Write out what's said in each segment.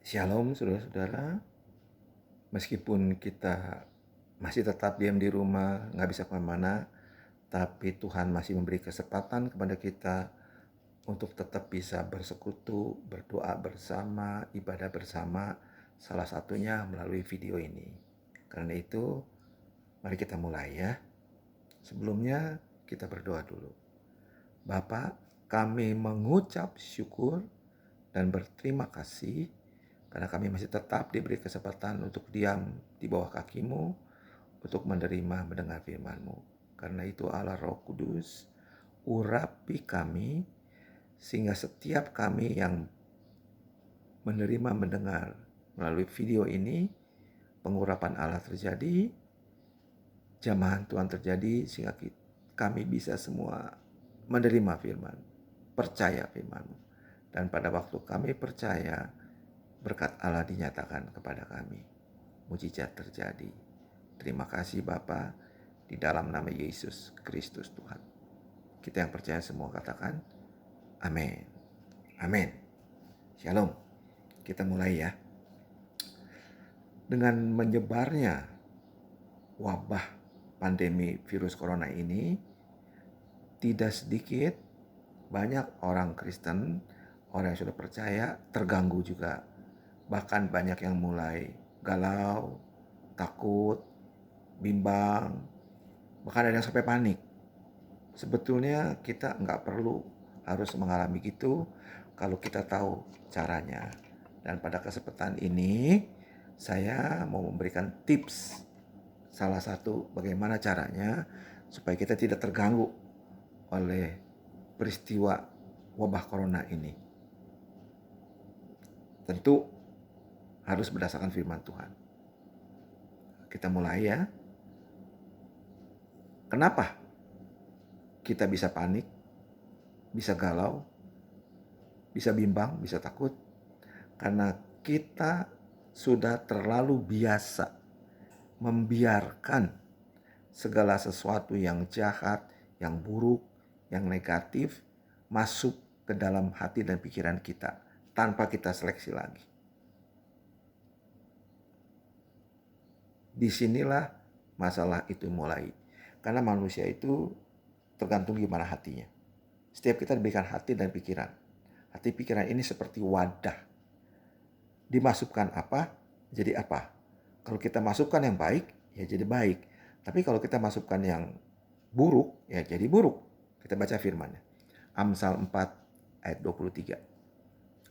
Shalom saudara-saudara, meskipun kita masih tetap diam di rumah, nggak bisa kemana-mana, tapi Tuhan masih memberi kesempatan kepada kita untuk tetap bisa bersekutu, berdoa bersama, ibadah bersama, salah satunya melalui video ini. Karena itu, mari kita mulai ya. Sebelumnya kita berdoa dulu. Bapa, kami mengucap syukur dan berterima kasih karena kami masih tetap diberi kesempatan untuk diam di bawah kaki-Mu, untuk menerima mendengar firman-Mu. Karena itu Allah Roh Kudus, urapi kami, sehingga setiap kami yang menerima mendengar melalui video ini, pengurapan Allah terjadi, jamahan Tuhan terjadi, sehingga kami bisa semua menerima firman, percaya firman-Mu. Dan pada waktu kami percaya, berkat Allah dinyatakan kepada kami. Mujizat terjadi. Terima kasih Bapa, di dalam nama Yesus Kristus Tuhan. Kita yang percaya semua katakan, amin. Amin. Shalom. Kita mulai ya. Dengan menyebarnya wabah pandemi virus corona ini, tidak sedikit banyak orang Kristen, orang yang sudah percaya terganggu juga. Bahkan banyak yang mulai galau, takut, bimbang, bahkan ada yang sampai panik. Sebetulnya kita nggak perlu harus mengalami gitu kalau kita tahu caranya. Dan pada kesempatan ini saya mau memberikan tips salah satu bagaimana caranya supaya kita tidak terganggu oleh peristiwa wabah corona ini. Tentu harus berdasarkan firman Tuhan. Kita mulai ya. Kenapa kita bisa panik, bisa galau, bisa bimbang, bisa takut? Karena kita sudah terlalu biasa membiarkan segala sesuatu yang jahat, yang buruk, yang negatif masuk ke dalam hati dan pikiran kita tanpa kita seleksi lagi. Disinilah masalah itu mulai. Karena manusia itu tergantung gimana hatinya. Setiap kita diberikan hati dan pikiran. Hati pikiran ini seperti wadah. Dimasukkan apa, jadi apa. Kalau kita masukkan yang baik, ya jadi baik. Tapi kalau kita masukkan yang buruk, ya jadi buruk. Kita baca firman-Nya. Amsal 4 ayat 23.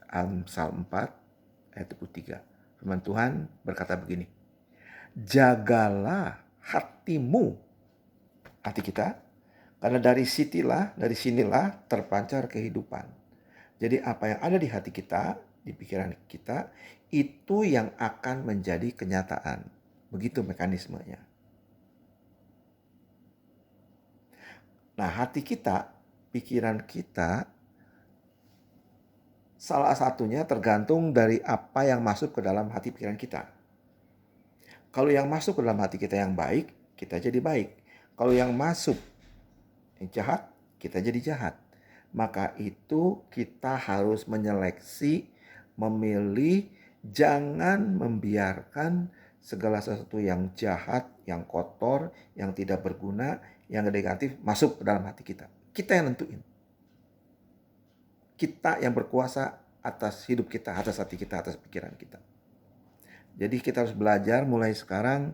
Amsal 4 ayat 23. Firman Tuhan berkata begini. Jagalah hatimu, hati kita, karena dari sinilah terpancar kehidupan. Jadi apa yang ada di hati kita, di pikiran kita, itu yang akan menjadi kenyataan. Begitu mekanismenya. Nah, hati kita, pikiran kita, salah satunya tergantung dari apa yang masuk ke dalam hati pikiran kita. Kalau yang masuk ke dalam hati kita yang baik, kita jadi baik. Kalau yang masuk yang jahat, kita jadi jahat. Maka itu kita harus menyeleksi, memilih, jangan membiarkan segala sesuatu yang jahat, yang kotor, yang tidak berguna, yang negatif masuk ke dalam hati kita. Kita yang nentuin. Kita yang berkuasa atas hidup kita, atas hati kita, atas pikiran kita. Jadi kita harus belajar mulai sekarang,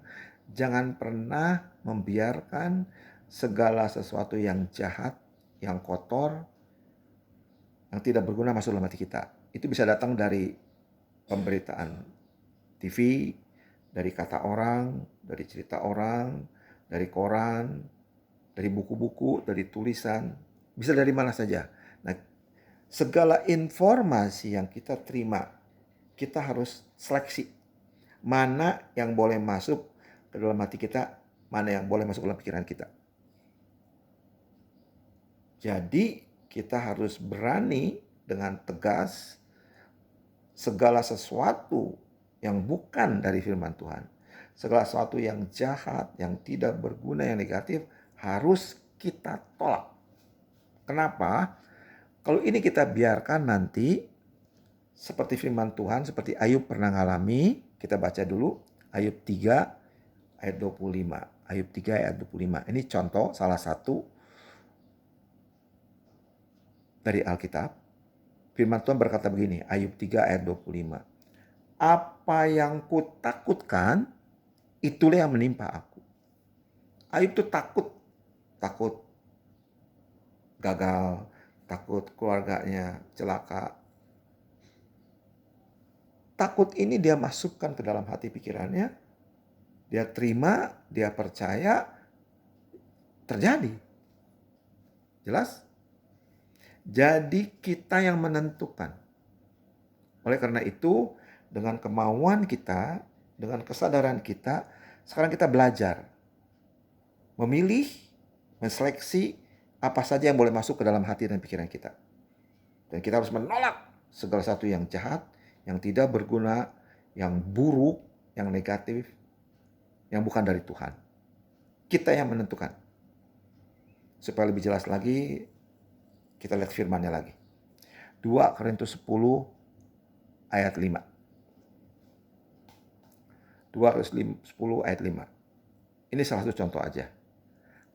jangan pernah membiarkan segala sesuatu yang jahat, yang kotor, yang tidak berguna masuk dalam hati kita. Itu bisa datang dari pemberitaan TV, dari kata orang, dari cerita orang, dari koran, dari buku-buku, dari tulisan, bisa dari mana saja. Nah, segala informasi yang kita terima, kita harus seleksi. Mana yang boleh masuk ke dalam hati kita, mana yang boleh masuk ke dalam pikiran kita. Jadi kita harus berani dengan tegas segala sesuatu yang bukan dari firman Tuhan. Segala sesuatu yang jahat, yang tidak berguna, yang negatif harus kita tolak. Kenapa? Kalau ini kita biarkan nanti seperti firman Tuhan, seperti Ayub pernah ngalami. Kita baca dulu Ayub 3 ayat 25. Ayub 3 ayat 25. Ini contoh salah satu dari Alkitab. Firman Tuhan berkata begini, Ayub 3 ayat 25. Apa yang kutakutkan, itulah yang menimpa aku. Ayub tuh takut gagal, takut keluarganya celaka. Takut ini dia masukkan ke dalam hati pikirannya, dia terima, dia percaya, terjadi. Jelas? Jadi kita yang menentukan. Oleh karena itu, dengan kemauan kita, dengan kesadaran kita, sekarang kita belajar memilih, menseleksi apa saja yang boleh masuk ke dalam hati dan pikiran kita. Dan kita harus menolak segala sesuatu yang jahat, yang tidak berguna, yang buruk, yang negatif, yang bukan dari Tuhan. Kita yang menentukan. Supaya lebih jelas lagi, kita lihat firman-Nya lagi. 2 Korintus 10 ayat 5. 2 Korintus 10 ayat 5. Ini salah satu contoh aja.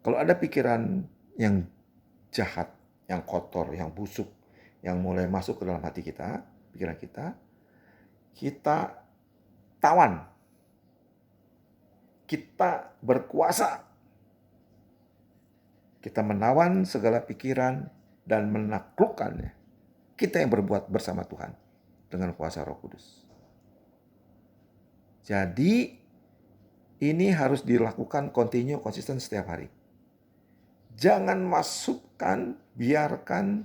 Kalau ada pikiran yang jahat, yang kotor, yang busuk, yang mulai masuk ke dalam hati kita, pikiran kita tawan. Kita berkuasa. Kita menawan segala pikiran dan menaklukkannya. Kita yang berbuat bersama Tuhan dengan kuasa Roh Kudus. Jadi ini harus dilakukan konsisten setiap hari. Jangan masukkan, biarkan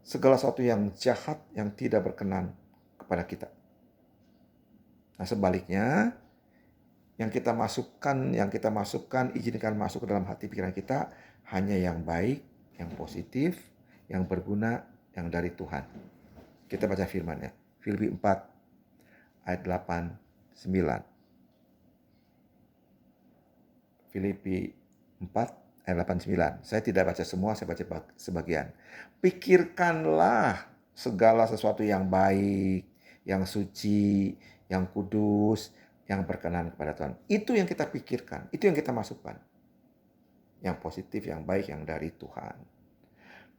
segala sesuatu yang jahat, yang tidak berkenan kepada kita. Nah sebaliknya, yang kita masukkan, izinkan masuk ke dalam hati pikiran kita, hanya yang baik, yang positif, yang berguna, yang dari Tuhan. Kita baca firman-Nya. Filipi 4 ayat 8, 9. Filipi 4 ayat 8, 9. Saya tidak baca semua, saya baca sebagian. Pikirkanlah segala sesuatu yang baik, yang suci, yang kudus, yang berkenan kepada Tuhan. Itu yang kita pikirkan, itu yang kita masukkan. Yang positif, yang baik, yang dari Tuhan.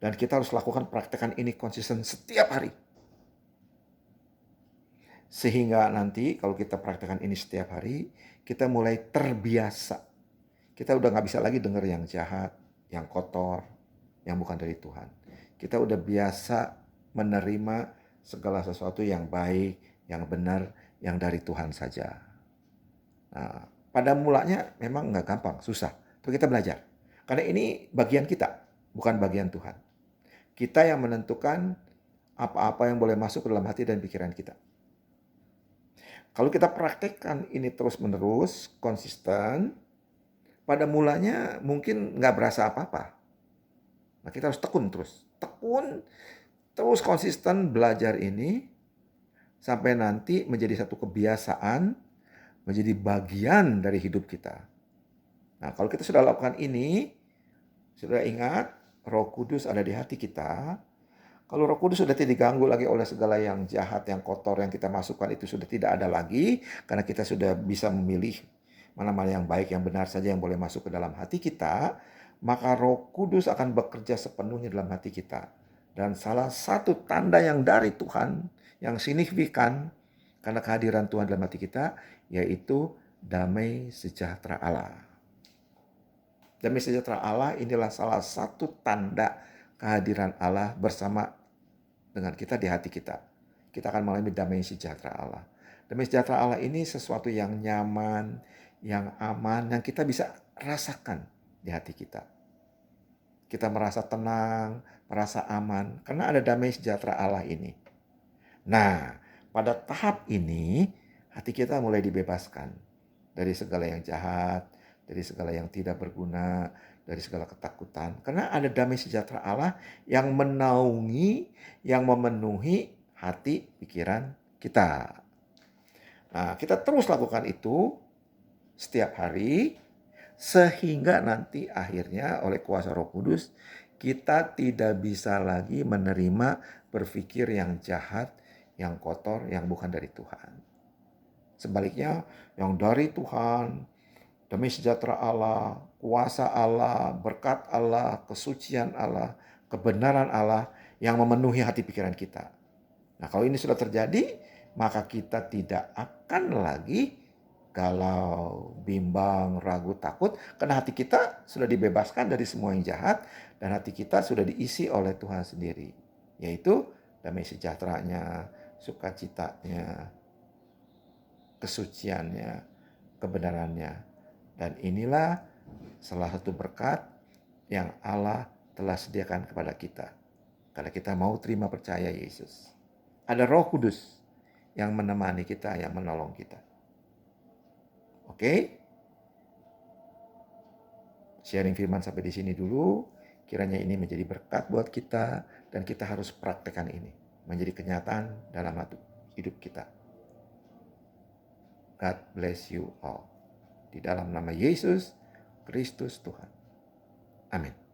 Dan kita harus lakukan praktekan ini konsisten setiap hari. Sehingga nanti kalau kita praktekkan ini setiap hari, kita mulai terbiasa. Kita udah gak bisa lagi dengar yang jahat, yang kotor, yang bukan dari Tuhan. Kita udah biasa menerima segala sesuatu yang baik, yang benar, yang dari Tuhan saja. Nah, pada mulanya memang gak gampang, susah. Tapi kita belajar. Karena ini bagian kita, bukan bagian Tuhan. Kita yang menentukan apa-apa yang boleh masuk ke dalam hati dan pikiran kita. Kalau kita praktekkan ini terus-menerus, konsisten, pada mulanya mungkin nggak berasa apa-apa. Nah, kita harus tekun terus konsisten belajar ini, sampai nanti menjadi satu kebiasaan, menjadi bagian dari hidup kita. Nah, kalau kita sudah lakukan ini, sudah ingat, Roh Kudus ada di hati kita. Kalau Roh Kudus sudah tidak diganggu lagi oleh segala yang jahat, yang kotor, yang kita masukkan itu sudah tidak ada lagi. Karena kita sudah bisa memilih mana-mana yang baik, yang benar saja yang boleh masuk ke dalam hati kita. Maka Roh Kudus akan bekerja sepenuhnya dalam hati kita. Dan salah satu tanda yang dari Tuhan, yang signifikan karena kehadiran Tuhan dalam hati kita, yaitu damai sejahtera Allah. Damai sejahtera Allah inilah salah satu tanda kehadiran Allah bersama dengan kita di hati kita. Kita akan mengalami damai sejahtera Allah. Damai sejahtera Allah ini sesuatu yang nyaman, yang aman, yang kita bisa rasakan di hati kita. Kita merasa tenang, merasa aman, karena ada damai sejahtera Allah ini. Nah, pada tahap ini, hati kita mulai dibebaskan dari segala yang jahat, dari segala yang tidak berguna, dari segala ketakutan. Karena ada damai sejahtera Allah yang menaungi, yang memenuhi hati, pikiran kita. Nah, kita terus lakukan itu setiap hari, sehingga nanti akhirnya oleh kuasa Roh Kudus, kita tidak bisa lagi menerima berpikir yang jahat, yang kotor, yang bukan dari Tuhan. Sebaliknya, yang dari Tuhan, demi sejahtera Allah, kuasa Allah, berkat Allah, kesucian Allah, kebenaran Allah yang memenuhi hati pikiran kita. Nah, kalau ini sudah terjadi, maka kita tidak akan lagi galau, bimbang, ragu, takut, karena hati kita sudah dibebaskan dari semua yang jahat, dan hati kita sudah diisi oleh Tuhan sendiri, yaitu damai sejahteranya, sukacitanya, kesuciannya, kebenarannya. Dan inilah salah satu berkat yang Allah telah sediakan kepada kita. Karena kita mau terima percaya Yesus. Ada Roh Kudus yang menemani kita, yang menolong kita. Oke? Sharing firman sampai di sini dulu. Kiranya ini menjadi berkat buat kita dan kita harus praktekkan ini menjadi kenyataan dalam hidup kita. God bless you all. Di dalam nama Yesus Kristus Tuhan. Amin.